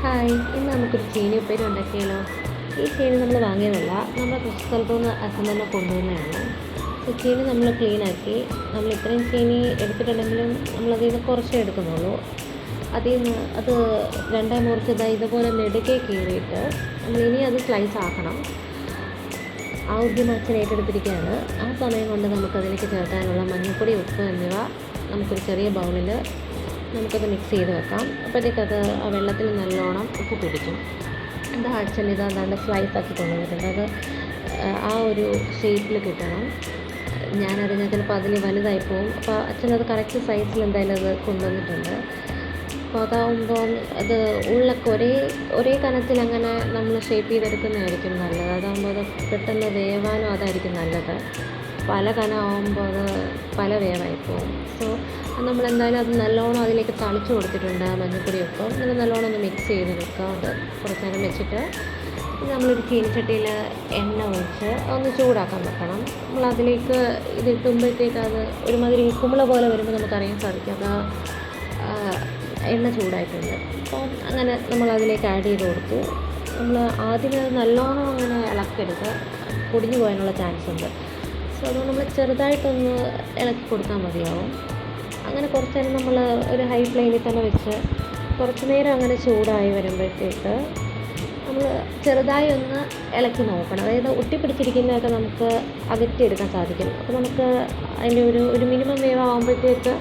Hi, ഇന്ന് നമുക്കൊരു ചീനി ഉപ്പേരി ഉണ്ടാക്കിയാലോ. ഈ ചീനി നമ്മൾ വാങ്ങിയതല്ല, നമ്മുടെ കൃഷി സ്ഥലത്തുനിന്ന് അച്ഛൻ തന്നെ കൊണ്ടുവന്നതാണ്. ചീനി നമ്മൾ ക്ലീനാക്കി, നമ്മൾ ഇത്രയും ചീനി എടുത്തിട്ടുണ്ടെങ്കിലും നമ്മളതിൽ നിന്ന് കുറച്ചേ എടുക്കുന്നുള്ളൂ. അതിൽ നിന്ന് അത് രണ്ടായി മുറിച്ചത് ഇതുപോലെ നെടുകെ കീറിയിട്ട് നമ്മളിനി അത് സ്ലൈസ് ആക്കണം. ആ ഉദ്യമം അച്ഛൻ ഏറ്റെടുത്തിരിക്കുകയാണ്. ആ സമയം കൊണ്ട് നമുക്കതിലേക്ക് ചേർക്കാനുള്ള മഞ്ഞൾപ്പൊടി, ഉപ്പ് എന്നിവ നമുക്കൊരു ചെറിയ ബൗളിൽ നമുക്കത് മിക്സ് ചെയ്ത് വെക്കാം. അപ്പോഴത്തേക്കത് ആ വെള്ളത്തിൽ നല്ലോണം ഉപ്പ് പിടിക്കും. എന്താ അച്ഛൻ ഇതാണ്ട് സ്ലൈസ് ആക്കി കൊണ്ടുവന്നിട്ടുണ്ട്. അത് ആ ഒരു ഷേപ്പിൽ കിട്ടണം. ഞാനറിഞ്ഞാൽ ചിലപ്പോൾ അതിൽ വലുതായി പോവും. അപ്പോൾ അച്ഛനത് കറക്റ്റ് സൈസിൽ എന്തായാലും അത് കൊണ്ടുവന്നിട്ടുണ്ട്. അപ്പോൾ അതാവുമ്പോൾ അത് ഉള്ളൊക്കെ ഒരേ കനത്തിൽ അങ്ങനെ നമ്മൾ ഷേപ്പ് ചെയ്തെടുക്കുന്നതായിരിക്കും നല്ലത്. അതാകുമ്പോൾ അത് പെട്ടെന്ന് വേവാനും അതായിരിക്കും നല്ലത്. പല കനമാകുമ്പോൾ അത് പല വേവായി പോകും. സോ നമ്മളെന്തായാലും അത് നല്ലോണം അതിലേക്ക് തളിച്ച് കൊടുത്തിട്ടുണ്ട്. മഞ്ഞൾപ്പൊടി ഉപ്പും അങ്ങനെ നല്ലോണം ഒന്ന് മിക്സ് ചെയ്ത് വെക്കുക. അത് കുറച്ച് നേരം വെച്ചിട്ട് നമ്മളൊരു ചീനിച്ചട്ടിയിൽ എണ്ണ ഒഴിച്ച് ഒന്ന് ചൂടാക്കാൻ വെക്കണം. നമ്മളതിലേക്ക് ഇത് ഇട്ടുമ്പോഴത്തേക്ക് അത് ഒരുമാതിരി കുമിള പോലെ വരുമ്പോൾ നമുക്കറിയാൻ സാധിക്കും അത് എണ്ണ ചൂടായിട്ടുണ്ട്. അപ്പോൾ അങ്ങനെ നമ്മളതിലേക്ക് ആഡ് ചെയ്ത് കൊടുത്തു. നമ്മൾ ആദ്യമേ അത് നല്ലോണം അങ്ങനെ ഇളക്കരുത്, പൊടിഞ്ഞു പോകാനുള്ള ചാൻസ് ഉണ്ട്. സോ അതുകൊണ്ട് നമ്മൾ ചെറുതായിട്ടൊന്ന് ഇളക്കി കൊടുത്താൽ മതിയാവും. അങ്ങനെ കുറച്ച് നേരം നമ്മൾ ഒരു ഹൈ ഫ്ലെയിമിൽ തന്നെ വെച്ച് കുറച്ച് നേരം അങ്ങനെ ചൂടായി വരുമ്പോഴത്തേക്ക് നമ്മൾ ചെറുതായി ഒന്ന് ഇളക്കി നോക്കണം. അതായത് ഒട്ടിപ്പിടിച്ചിരിക്കുന്നതൊക്കെ നമുക്ക് അകറ്റിയെടുക്കാൻ സാധിക്കും. അപ്പോൾ നമുക്ക് അതിൻ്റെ ഒരു മിനിമം വേവ് ആകുമ്പോഴത്തേക്ക്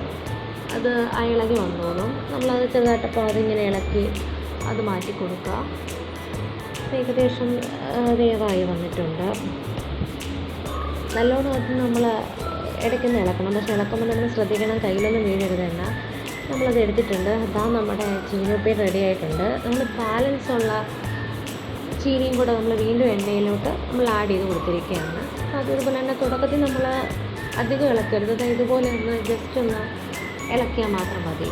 അത് ഇളകി വന്നോളും. നമ്മളത് ചെറുതായിട്ടപ്പോൾ അതിങ്ങനെ ഇളക്കി അത് മാറ്റി കൊടുക്കുക. ഏകദേശം വേവായി വന്നിട്ടുണ്ട്. നല്ലോണം അത് നമ്മൾ ഇടയ്ക്കൊന്ന് ഇളക്കണം. പക്ഷേ ഇളക്കുമ്പോൾ നമ്മൾ ശ്രദ്ധിക്കണം കയ്യിലൊന്നും വീഴരുതെണ്ണ. നമ്മളത് എടുത്തിട്ടുണ്ട്. അതാ നമ്മുടെ ചീനി ഉപ്പേരി റെഡി ആയിട്ടുണ്ട്. നമ്മൾ ബാലൻസ് ഉള്ള ചീനിയും കൂടെ നമ്മൾ വീണ്ടും എണ്ണയിലോട്ട് നമ്മൾ ആഡ് ചെയ്ത് കൊടുത്തിരിക്കുകയാണ്. അപ്പോൾ അതുപോലെ തന്നെ തുടക്കത്തിൽ നമ്മൾ അധികം ഇളക്കരുത്. ഇതുപോലെ ഒന്ന് ജസ്റ്റ് ഒന്ന് ഇളക്കിയാൽ മാത്രം മതി.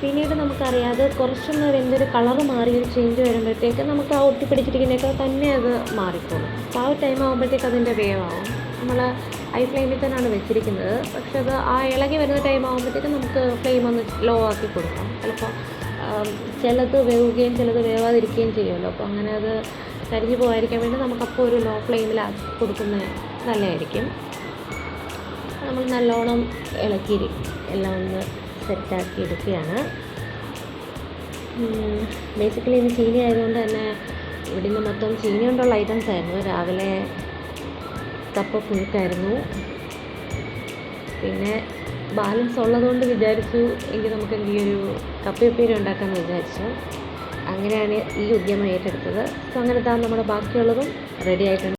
പിന്നീട് നമുക്കറിയാതെ കുറച്ചൊന്ന് വെന്തൊരു കളറ് മാറി ഒരു ചേഞ്ച് വരുമ്പോഴത്തേക്ക് നമുക്ക് ആ ഒട്ടിപ്പിടിച്ചിരിക്കുന്നതൊക്കെ തന്നെ അത് മാറിക്കോളും. അപ്പോൾ ആ ഒരു ടൈം ആകുമ്പോഴത്തേക്ക് അതിൻ്റെ വേവാകും. നമ്മൾ ഹൈ ഫ്ലെയിമിൽ തന്നെയാണ് വെച്ചിരിക്കുന്നത്. പക്ഷെ അത് ആ ഇളകി വരുന്ന ടൈം ആകുമ്പോഴത്തേക്ക് നമുക്ക് ഫ്ലെയിം ഒന്ന് ലോ ആക്കി കൊടുക്കാം. ചിലപ്പോൾ ചിലത് വേവുകയും ചിലത് വേവാതിരിക്കുകയും ചെയ്യുമല്ലോ. അപ്പോൾ അങ്ങനെ അത് കരിഞ്ഞു പോകാതിരിക്കാൻ വേണ്ടി നമുക്കപ്പോൾ ഒരു ലോ ഫ്ലെയിമിൽ കൊടുക്കുന്നത് നല്ലതായിരിക്കും. നമ്മൾ നല്ലോണം ഇളക്കി എല്ലാം ഒന്ന് സെറ്റാക്കി എടുക്കുകയാണ്. ബേസിക്കലി ഇന്ന് ചീനി ആയതുകൊണ്ട് തന്നെ ഇവിടെ നിന്ന് മൊത്തം ചീനി കൊണ്ടുള്ള ഐറ്റംസ് ആയിരുന്നു. രാവിലെ കപ്പ പുഴുക്കായിരുന്നു. പിന്നെ ബാലൻസ് ഉള്ളതുകൊണ്ട് വിചാരിച്ചു എങ്കിൽ നമുക്ക് ഈ ഒരു കപ്പയുപ്പേരി ഉണ്ടാക്കാമെന്ന് വിചാരിച്ചു. അങ്ങനെയാണ് ഈ ഉദ്യമം ഏറ്റെടുത്തത്. സോ അങ്ങനെ നമ്മുടെ ബാക്കിയുള്ളതും റെഡി ആയിട്ടുണ്ട്.